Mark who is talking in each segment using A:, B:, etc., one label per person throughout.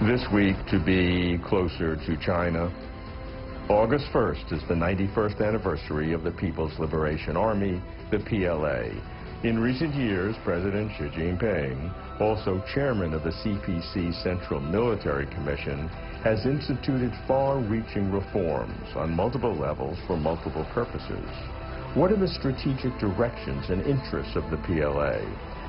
A: This week, to be closer to China, August 1st is the 91st anniversary of the People's Liberation Army, the PLA. In recent years, President Xi Jinping, also chairman of the CPC Central Military Commission, has instituted far-reaching reforms on multiple levels for multiple purposes. What are the strategic directions and interests of the PLA?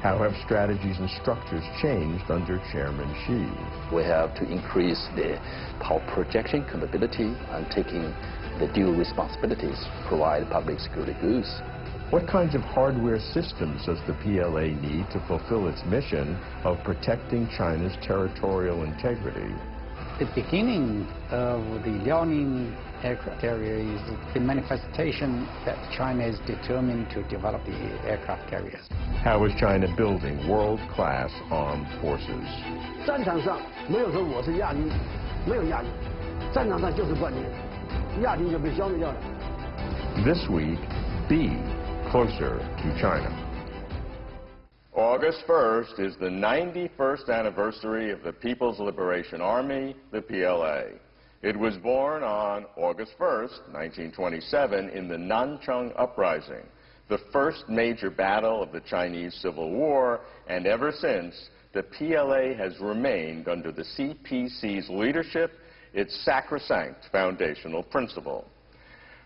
A: How have strategies and structures changed under Chairman Xi?
B: We have to increase the power projection capability and taking the due responsibilities to provide public security goods.
A: What kinds of hardware systems does the PLA need to fulfill its mission of protecting China's territorial integrity?
C: The beginning of the Liaoning aircraft carrier is the manifestation that China is determined to develop the aircraft carriers.
A: How is China building world-class armed forces?
D: 战场上没有说我是亚军，没有亚军，战场上就是冠军，亚军就被消灭掉了。
A: This week, be closer to China. August 1st is the 91st anniversary of the People's Liberation Army, the PLA. It was born on August 1st, 1927, in the Nanchang Uprising, the first major battle of the Chinese Civil War, and ever since, the PLA has remained under the CPC's leadership, its sacrosanct foundational principle.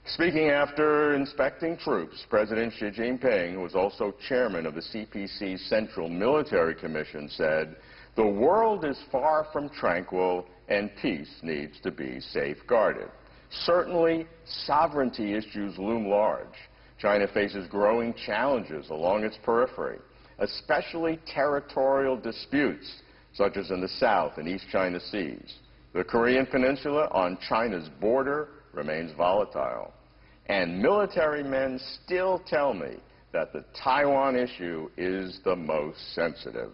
A: Speaking after inspecting troops, President Xi Jinping, who was also chairman of the CPC Central Military Commission, said, "The world is far from tranquil and peace needs to be safeguarded." Certainly, sovereignty issues loom large. China faces growing challenges along its periphery, especially territorial disputes, such as in the South and East China Seas. The Korean Peninsula on China's border remains volatile. And military men still tell me that the Taiwan issue is the most sensitive.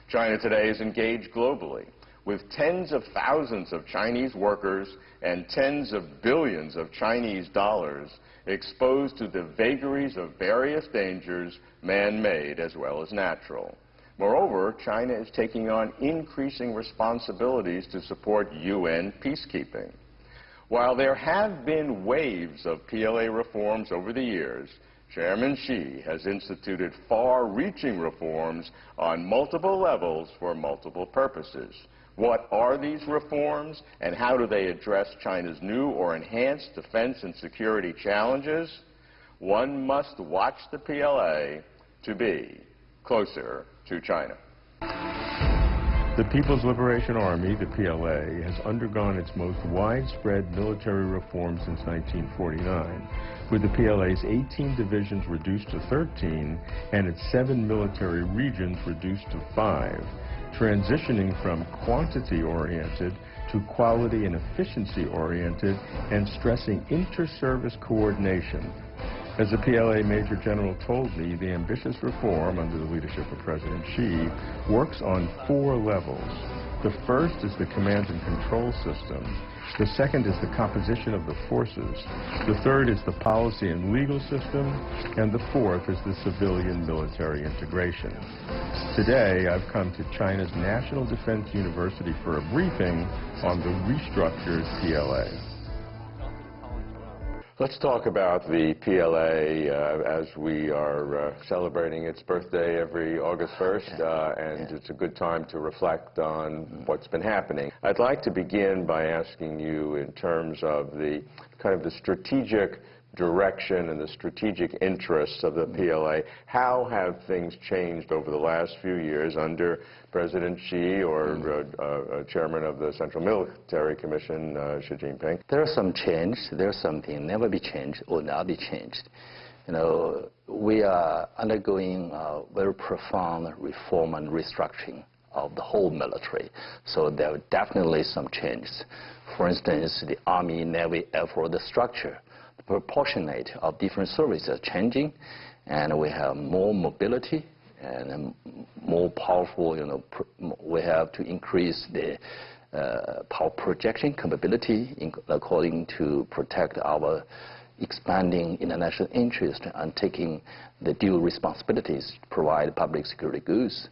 A: China today is engaged globally, with tens of thousands of Chinese workers and tens of billions of Chinese dollars exposed to the vagaries of various dangers, man-made as well as natural. Moreover, China is taking on increasing responsibilities to support UN peacekeeping. While there have been waves of PLA reforms over the years, Chairman Xi has instituted far-reaching reforms on multiple levels for multiple purposes. What are these reforms, and how do they address China's new or enhanced defense and security challenges? One must watch the PLA to be closer to China. The People's Liberation Army, the PLA, has undergone its most widespread military reform since 1949, with the PLA's 18 divisions reduced to 13 and its 7 military regions reduced to 5, transitioning from quantity-oriented to quality and efficiency-oriented and stressing inter-service coordination. As the PLA Major General told me, the ambitious reform under the leadership of President Xi works on 4 levels. The first is the command and control system. The second is the composition of the forces. The third is the policy and legal system. And the fourth is the civilian-military integration. Today, I've come to China's National Defense University for a briefing on the restructured PLA. Let's talk about the PLA as we are celebrating its birthday every August 1st, and it's a good time to reflect on what's been happening. I'd like to begin by asking you in terms of the kind of the strategic direction and the strategic interests of the PLA. How have things changed over the last few years under President Xi or Chairman of the Central Military Commission, Xi Jinping?
B: There's some change. There's something never be changed or not be changed. You know, we are undergoing very profound reform and restructuring of the whole military. So there are definitely some changes. For instance, the Army, Navy, Air Force, the structure, the proportionate of different services are changing, and we have more mobility and more powerful, you know, we have to increase the power projection capability according to protect our expanding international interest and taking the due responsibilities to provide public security goods.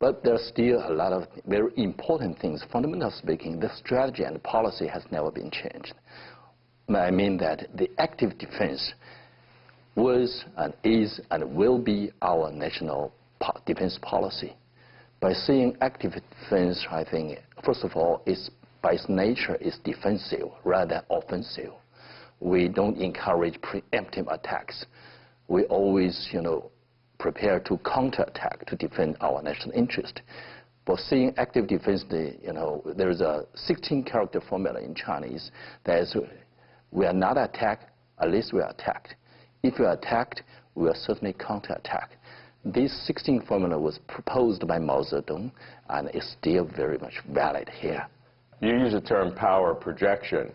B: But there's still a lot of very important things. Fundamentally speaking, the strategy and policy has never been changed. I mean that the active defense was and is and will be our national defense policy. By saying active defense, I think, first of all, by its nature is defensive rather than offensive. We don't encourage preemptive attacks. We always, prepare to counterattack to defend our national interest. But saying active defense, there's a 16-character formula in Chinese that is, we are not attacked, at least we are attacked. If we are attacked, we will certainly counterattack. This 16 formula was proposed by Mao Zedong and is still very much valid here.
A: You use the term power projection,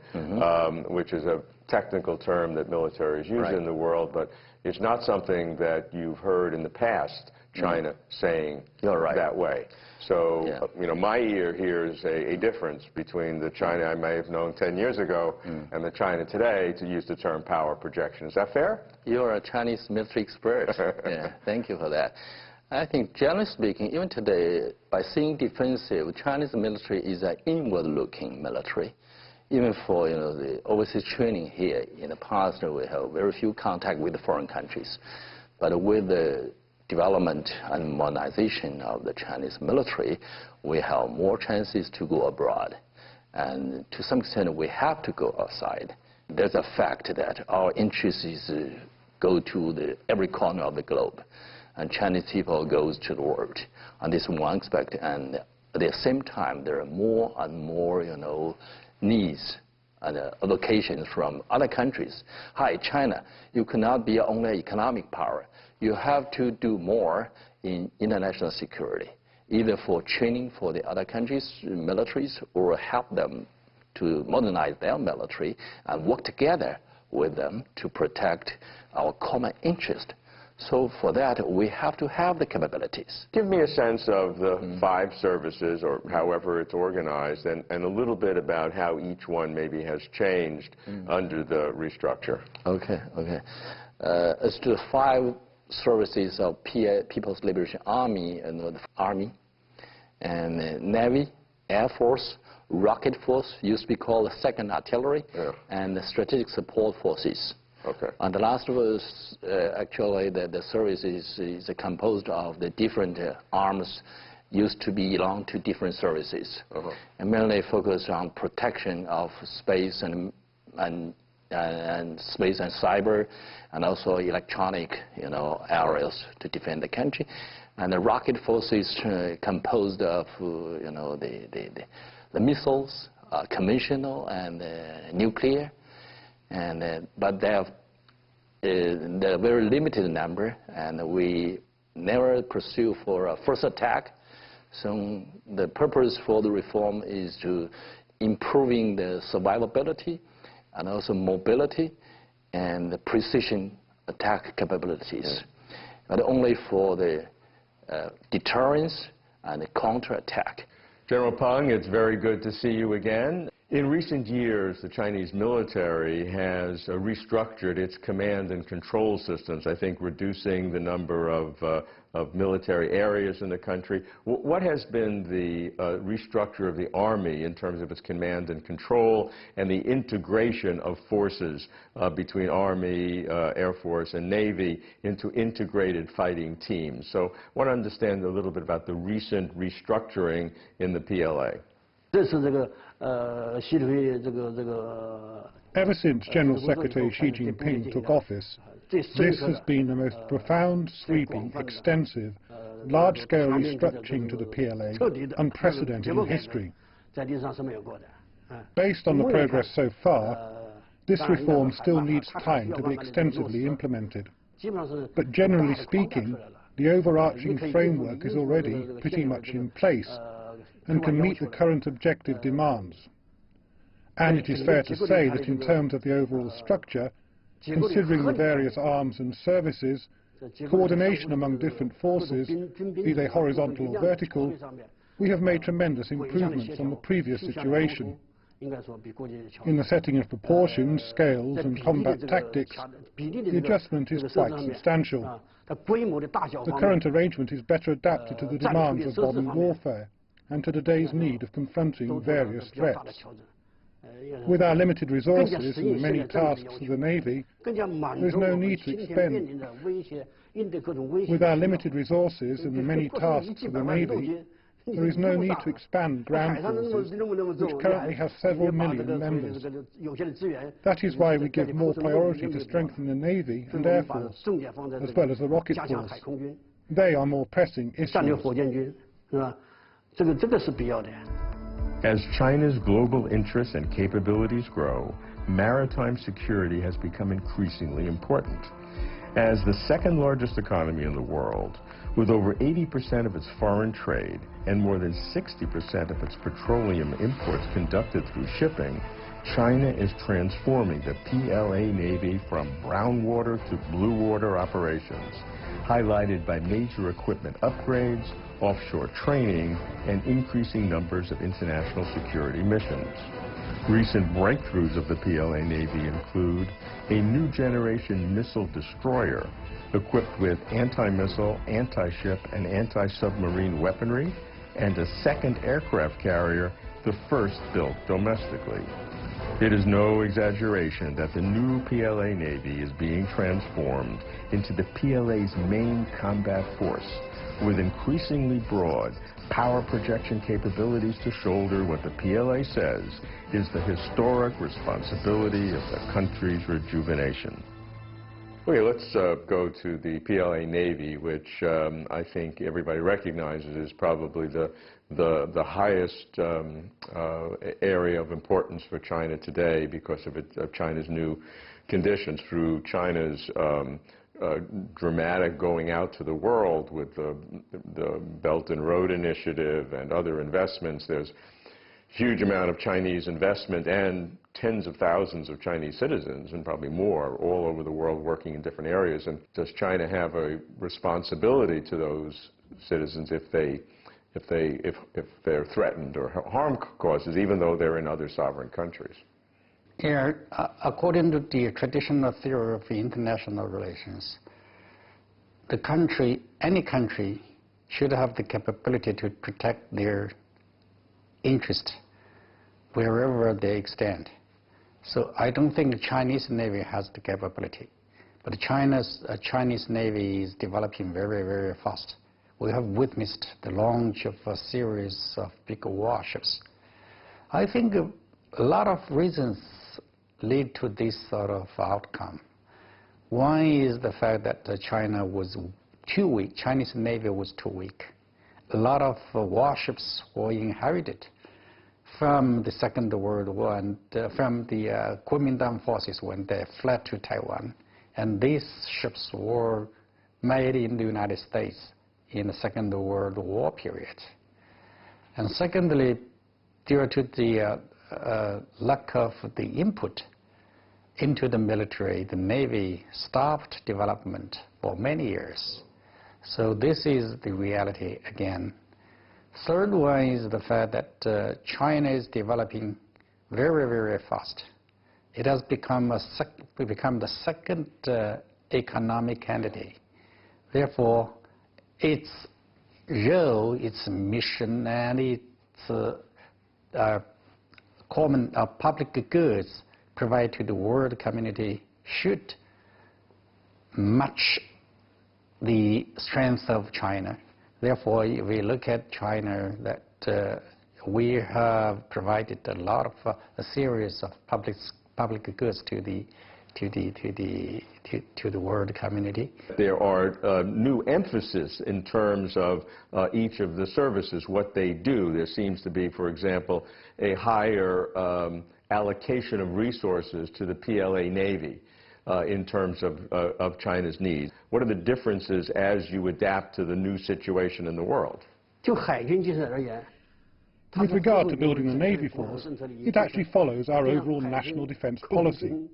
A: which is a technical term that militaries use in the world, but it's not something that you've heard in the past China saying that way. So, my ear hears a difference between the China I may have known 10 years ago and the China today, to use the term power projection. Is that fair?
B: You're a Chinese military expert. Yeah, thank you for that. I think, generally speaking, even today, by saying defensive, Chinese military is an inward-looking military. Even for the overseas training here, in the past we have very few contact with the foreign countries. But with the development and modernization of the Chinese military, we have more chances to go abroad. And to some extent, we have to go outside. There's a fact that our interest is go to every corner of the globe. And Chinese people goes to the world. And this is one aspect. And at the same time, there are more and more, needs and allocations from other countries. Hi, China, you cannot be only economic power. You have to do more in international security, either for training for the other countries' militaries or help them to modernize their military and work together with them to protect our common interest. So for that, we have to have the capabilities.
A: Give me a sense of the 5 services, or however it's organized, and a little bit about how each one maybe has changed under the restructure.
B: Okay. As to the 5 services of People's Liberation Army, the Army, and Navy, Air Force, Rocket Force, used to be called the 2nd Artillery, and the Strategic Support Forces.
A: Okay.
B: And the last was actually the service is composed of the different arms used to belong to different services, and mainly focused on protection of space and space and cyber, and also electronic areas to defend the country. And the rocket force is composed of the missiles, conventional and nuclear. But they're a very limited number, and we never pursue for a first attack. So the purpose for the reform is to improving the survivability and also mobility and the precision attack capabilities, but only for the deterrence and the counterattack.
A: General Peng, it's very good to see you again. In recent years, the Chinese military has restructured its command and control systems, I think reducing the number of military areas in the country. What has been the restructure of the Army in terms of its command and control and the integration of forces between Army, Air Force, and Navy into integrated fighting teams? So I want to understand a little bit about the recent restructuring in the PLA.
E: Ever since General Secretary Xi Jinping took office, this has been the most profound, sweeping, extensive, large-scale restructuring to the PLA unprecedented in history. Based on the progress so far, this reform still needs time to be extensively implemented. But generally speaking, the overarching framework is already pretty much in place and can meet the current objective demands. And it is fair to say that in terms of the overall structure, considering the various arms and services, coordination among different forces, be they horizontal or vertical, we have made tremendous improvements on the previous situation. In the setting of proportions, scales and combat tactics, the adjustment is quite substantial. The current arrangement is better adapted to the demands of modern warfare and to today's need of confronting various threats. With our limited resources and the many tasks of the Navy, there is no need to expend. With our limited resources and the many tasks of the Navy, there is no need to expand ground forces, which currently have several million members. That is why we give more priority to strengthen the Navy and Air Force, as well as the Rocket Force. They are more pressing issues.
A: As China's global interests and capabilities grow, maritime security has become increasingly important. As the second largest economy in the world, with over 80% of its foreign trade and more than 60% of its petroleum imports conducted through shipping, China is transforming the PLA Navy from brown water to blue water operations, highlighted by major equipment upgrades, offshore training, and increasing numbers of international security missions. Recent breakthroughs of the PLA Navy include a new generation missile destroyer equipped with anti-missile, anti-ship, and anti-submarine weaponry, and a second aircraft carrier, the first built domestically. It is no exaggeration that the new PLA Navy is being transformed into the PLA's main combat force, with increasingly broad power projection capabilities to shoulder what the PLA says is the historic responsibility of the country's rejuvenation. Okay, let's go to the PLA Navy, which I think everybody recognizes is probably the highest area of importance for China today because of China's new conditions through China's dramatic going out to the world with the Belt and Road Initiative and other investments. There's huge amount of Chinese investment and tens of thousands of Chinese citizens, and probably more, all over the world working in different areas. And does China have a responsibility to those citizens if they're threatened or harm causes, even though they're in other sovereign countries?
C: Yeah, according to the traditional theory of international relations, the country, any country, should have the capability to protect their interest wherever they extend. So I don't think the Chinese Navy has the capability, but China's Chinese Navy is developing very, very fast. We have witnessed the launch of a series of big warships. I think a lot of reasons lead to this sort of outcome. One is the fact that China was too weak. Chinese Navy was too weak. A lot of warships were inherited from the Second World War and from the Kuomintang forces when they fled to Taiwan. And these ships were made in the United States in the Second World War period. And secondly, due to the lack of the input into the military, the Navy stopped development for many years. So this is the reality again. Third one is the fact that China is developing very, very fast. It has become the second economic entity. Therefore, its role, its mission, and its common public goods provided to the world community should match the strength of China. Therefore, if we look at China, that we have provided a lot of a series of public goods to the world community.
A: There are new emphasis in terms of each of the services, what they do. There seems to be, for example, a higher allocation of resources to the PLA Navy in terms of China's needs. What are the differences as you adapt to the new situation in the world?
E: With regard to building the Navy force, it actually follows our overall national defense policy.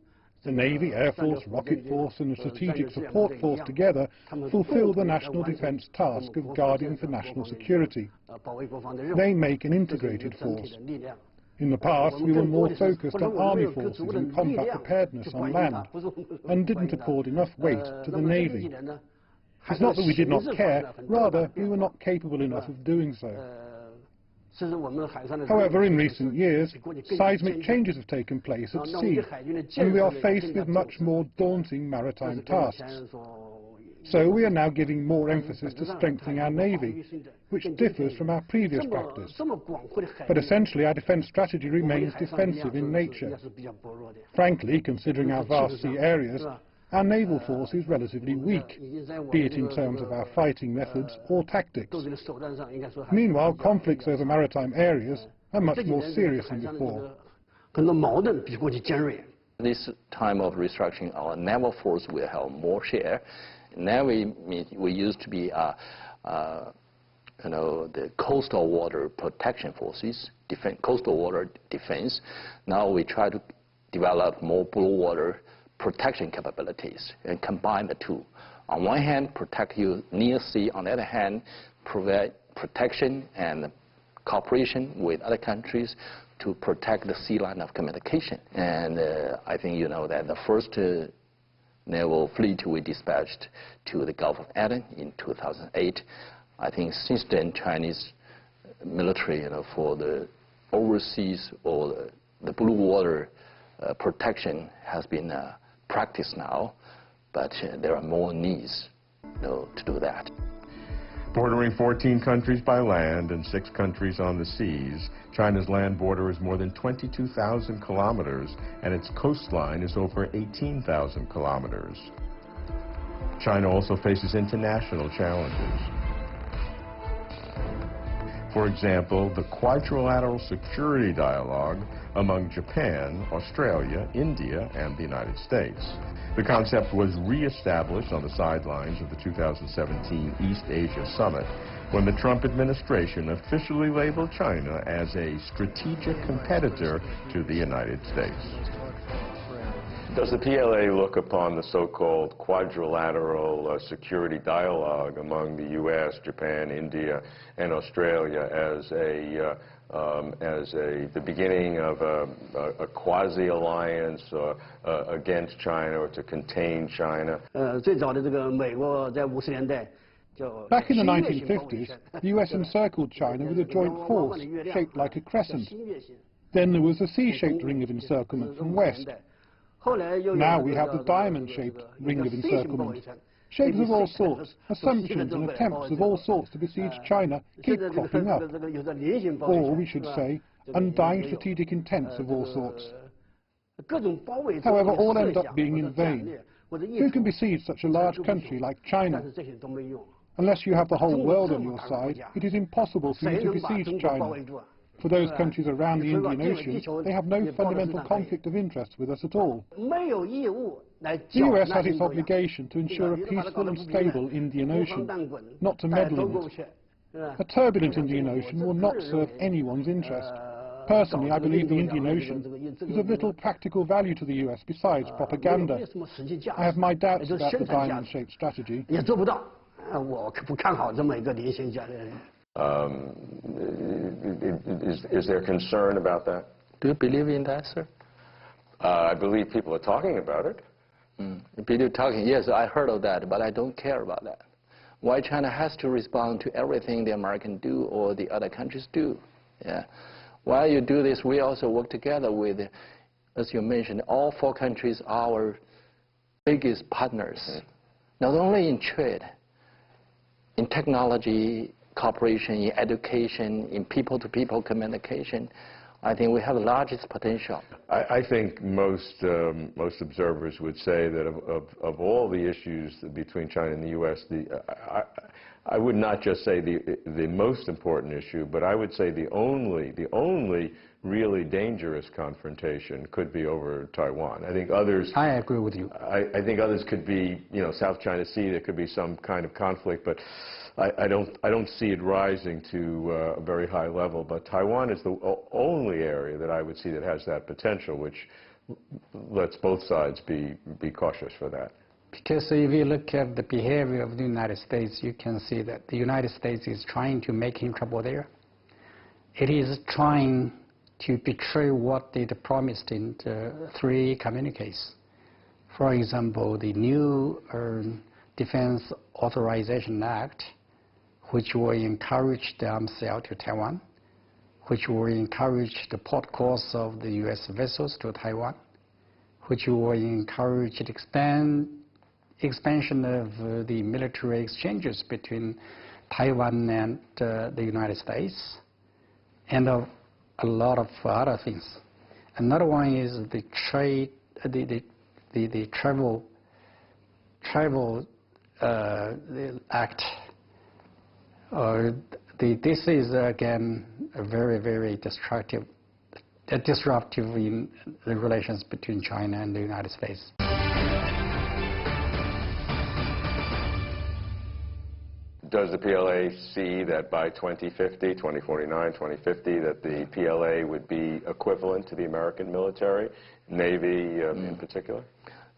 E: The Navy, Air Force, Rocket Force and the Strategic Support Force together fulfill the national defense task of guarding for national security. They make an integrated force. In the past, we were more focused on army forces and combat preparedness on land, and didn't accord enough weight to the Navy. It's not that we did not care, rather we were not capable enough of doing so. However, in recent years, seismic changes have taken place at sea, and we are faced with much more daunting maritime tasks. So we are now giving more emphasis to strengthening our Navy, which differs from our previous practice. But essentially, our defence strategy remains defensive in nature. Frankly, considering our vast sea areas, our naval force is relatively weak, be it in terms of our fighting methods or tactics. Meanwhile, conflicts over maritime areas are much more serious than before.
B: This time of restructuring, our naval force will have more share. Navy, we used to be the coastal water protection forces, coastal water defense. Now we try to develop more blue water protection capabilities and combine the two. On one hand, protect you near sea. On the other hand, provide protection and cooperation with other countries to protect the sea line of communication. And I think you know that the first naval fleet we dispatched to the Gulf of Aden in 2008. I think since then, Chinese military, for the overseas or the blue water protection has been practiced now, but there are more needs, to do that.
A: Bordering 14 countries by land and 6 countries on the seas, China's land border is more than 22,000 kilometers, and its coastline is over 18,000 kilometers. China also faces international challenges. For example, the quadrilateral security dialogue among Japan, Australia, India, and the United States. The concept was re-established on the sidelines of the 2017 East Asia Summit when the Trump administration officially labeled China as a strategic competitor to the United States. Does the PLA look upon the so-called quadrilateral security dialogue among the U.S., Japan, India, and Australia as the beginning of a quasi-alliance against China or to contain China?
E: Back in the 1950s, the U.S. encircled China with a joint force shaped like a crescent. Then there was a C-shaped ring of encirclement from west. Now we have the diamond-shaped ring of encirclement. Shapes of all sorts, assumptions and attempts of all sorts to besiege China keep cropping up. Or, we should say, undying strategic intents of all sorts. However, all end up being in vain. Who can besiege such a large country like China? Unless you have the whole world on your side, it is impossible for you to besiege China. For those countries around the Indian Ocean, they have no fundamental conflict of interest with us at all. The US has its obligation to ensure a peaceful and stable Indian Ocean, not to meddle in it. A turbulent Indian Ocean will not serve anyone's interest. Personally, I believe the Indian Ocean is of little practical value to the US besides propaganda. I have my doubts about the diamond-shaped strategy.
A: Is there concern about that?
B: Do you believe in that, sir?
A: I believe people are talking about it.
B: People talking, yes, I heard of that, but I don't care about that. Why China has to respond to everything the Americans do or the other countries do? Yeah. While you do this, we also work together with, as you mentioned, all 4 countries are our biggest partners, not only in trade, in technology, cooperation, in education, in people-to-people communication. I think we have the largest potential.
A: I think most observers would say that of all the issues between China and the U.S., I would not just say the most important issue, but I would say the only really dangerous confrontation could be over Taiwan. I think others.
C: I agree with you.
A: I think others could be, South China Sea. There could be some kind of conflict, but I don't see it rising to a very high level. But Taiwan is the only area that I would see that has that potential, which lets both sides be cautious for that.
C: Because if you look at the behavior of the United States, you can see that the United States is trying to make him trouble there. It is trying to betray what it promised in the 3 communiques. For example, the new Defense Authorization Act, which will encourage the arms sale to Taiwan, which will encourage the port calls of the U.S. vessels to Taiwan, which will encourage the expansion of the military exchanges between Taiwan and the United States, and a lot of other things. Another one is the trade, the travel act. This is again a very disruptive in the relations between China and the United States.
A: Does the PLA see that by 2050, 2049, 2050, that the PLA would be equivalent to the American military, Navy in particular?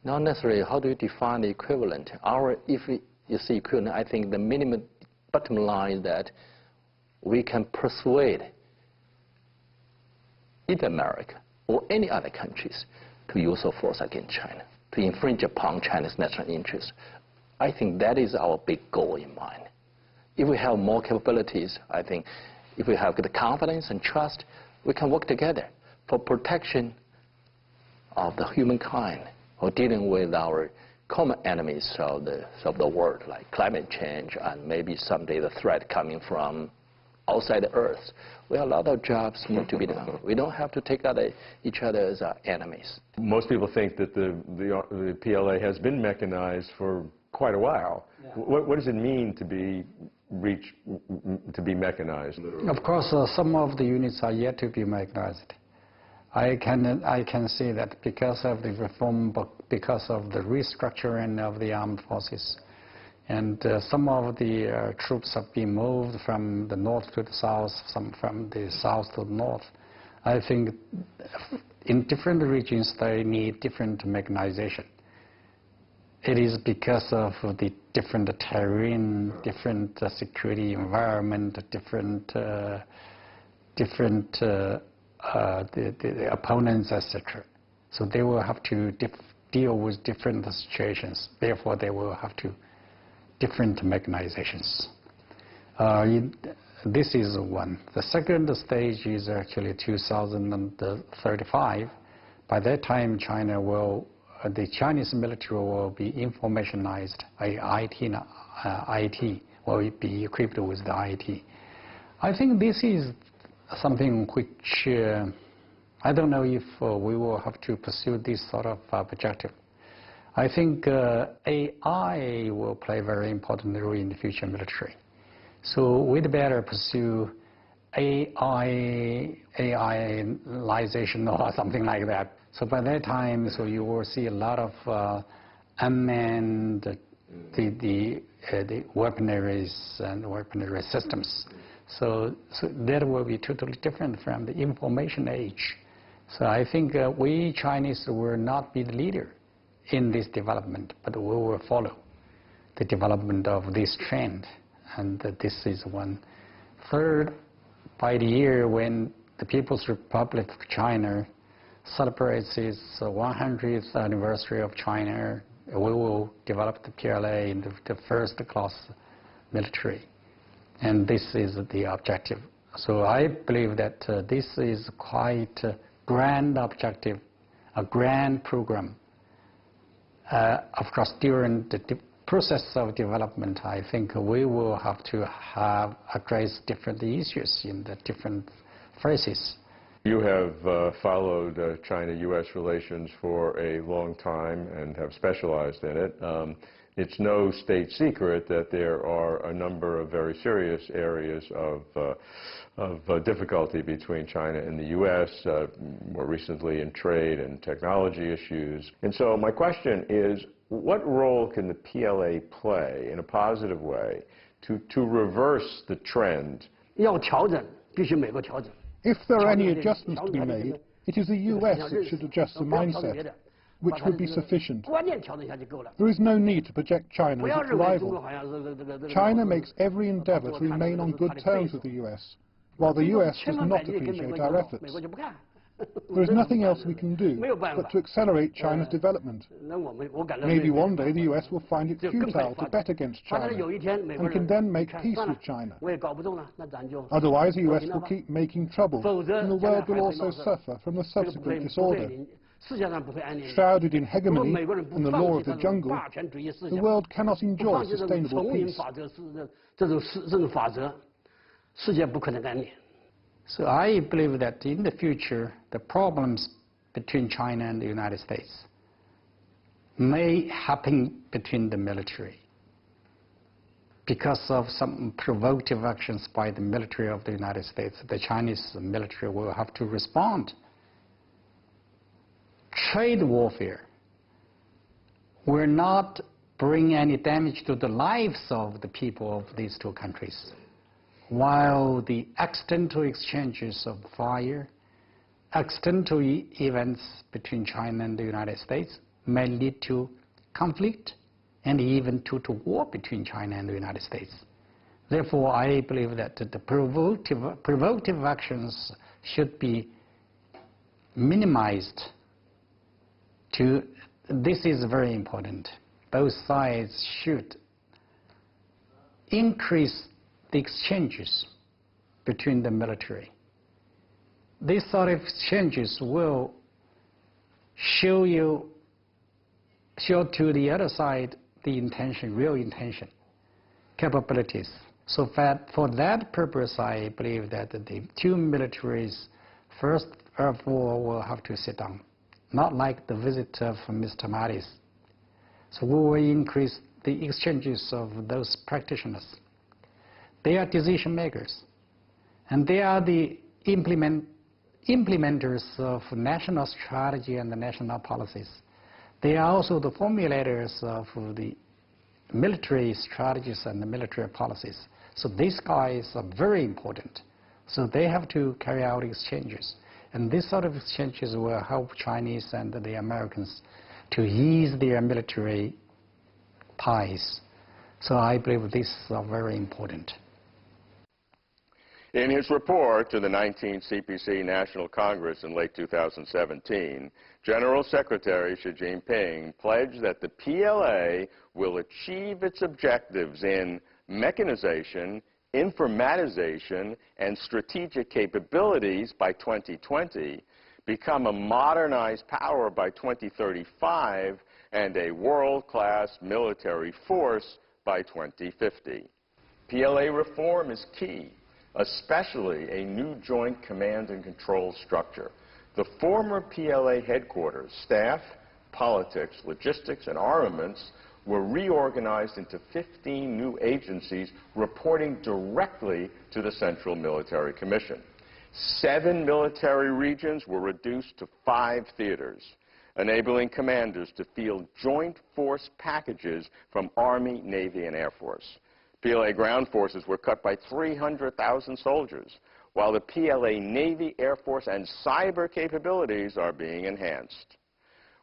B: Not necessarily. How do you define the equivalent? If you see equivalent, I think the minimum bottom line is that we can persuade either America or any other countries to use of force against China, to infringe upon China's national interests. I think that is our big goal in mind. If we have more capabilities, I think if we have the confidence and trust, we can work together for protection of the humankind, or dealing with our common enemies of the world, like climate change and maybe someday the threat coming from outside the Earth. We have a lot of jobs need to be done. We don't have to take out each other as our enemies.
A: Most people think that the PLA has been mechanized for quite a while. Yeah. What does it mean to be mechanized?
C: Of course, some of the units are yet to be mechanized. I can see that because of the reform, because of the restructuring of the armed forces, and some of the troops have been moved from the north to the south, some from the south to the north. I think in different regions they need different mechanization. It is because of the different terrain, different security environment, different the opponents, etc. So they will have to deal with different situations. Therefore, they will have to different mechanizations. This is one. The second stage is actually 2035. By that time, the Chinese military will be informationized. IT will be equipped with the IT. I think this is something which I don't know if we will have to pursue this sort of objective. I think AI will play a very important role in the future military. So we'd better pursue AIization or something like that. So by that time, so you will see a lot of unmanned the weaponaries and weaponry systems. So that will be totally different from the information age. So I think we Chinese will not be the leader in this development, but we will follow the development of this trend. And this is one. Third, by the year when the People's Republic of China celebrates its 100th anniversary of China, we will develop the PLA in the first-class military. And this is the objective. So I believe that this is quite a grand objective, a grand program. Of course, during the process of development, I think we will have to address different issues in the different phases.
A: You have followed China-U.S. relations for a long time and have specialized in it. It's no state secret that there are a number of very serious areas of difficulty between China and the U.S., more recently in trade and technology issues. And so my question is, what role can the PLA play in a positive way to reverse the trend?
E: If there are any adjustments to be made, it is the U.S. that should adjust the mindset, which would be sufficient. There is no need to project China as its rival. China makes every endeavor to remain on good terms with the U.S., while the U.S. does not appreciate our efforts. There is nothing else we can do but to accelerate China's development. Maybe one day the US will find it futile to bet against China and can then make peace with China. Otherwise, the US will keep making trouble, and the world will also suffer from the subsequent disorder. Shrouded in hegemony and the law of the jungle, the world cannot enjoy sustainable peace.
C: So I believe that in the future, the problems between China and the United States may happen between the military because of some provocative actions by the military of the United States. The Chinese military will have to respond. Trade warfare will not bring any damage to the lives of the people of these two countries, while the accidental exchanges of fire, accidental events between China and the United States may lead to conflict and even to war between China and the United States. Therefore, I believe that the provocative actions should be minimized. This is very important. Both sides should increase the exchanges between the military. These sort of exchanges will show to the other side the intention, real intention, capabilities. So for that purpose, I believe that the two militaries first of all will have to sit down, not like the visit of Mr. Mattis. So we will increase the exchanges of those practitioners. They are decision makers, and they are the implementers of national strategy and the national policies. They are also the formulators of the military strategies and the military policies. So these guys are very important. So they have to carry out exchanges. And this sort of exchanges will help Chinese and the Americans to ease their military ties. So I believe these are very important.
A: In his report to the 19th CPC National Congress in late 2017, General Secretary Xi Jinping pledged that the PLA will achieve its objectives in mechanization, informatization, and strategic capabilities by 2020, become a modernized power by 2035, and a world-class military force by 2050. PLA reform is key, especially a new joint command and control structure. The former PLA headquarters, staff, politics, logistics, and armaments were reorganized into 15 new agencies reporting directly to the Central Military Commission. 7 military regions were reduced to 5 theaters, enabling commanders to field joint force packages from Army, Navy, and Air Force. PLA ground forces were cut by 300,000 soldiers, while the PLA Navy, Air Force, and cyber capabilities are being enhanced.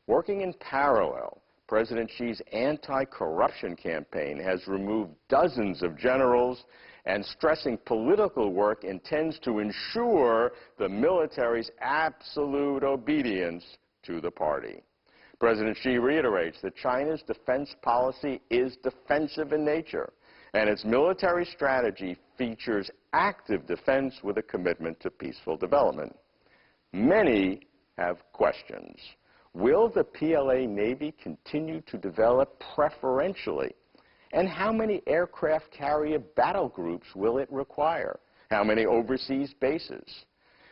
A: Working in parallel, President Xi's anti-corruption campaign has removed dozens of generals, and stressing political work intends to ensure the military's absolute obedience to the party. President Xi reiterates that China's defense policy is defensive in nature, and its military strategy features active defense with a commitment to peaceful development. Many have questions. Will the PLA Navy continue to develop preferentially? And how many aircraft carrier battle groups will it require? How many overseas bases?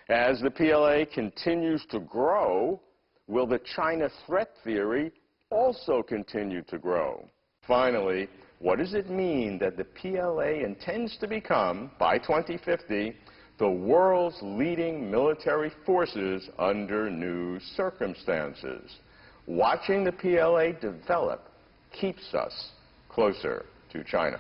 A: As the PLA continues to grow, will the China threat theory also continue to grow? Finally, what does it mean that the PLA intends to become, by 2050, the world's leading military forces under new circumstances? Watching the PLA develop keeps us closer to China.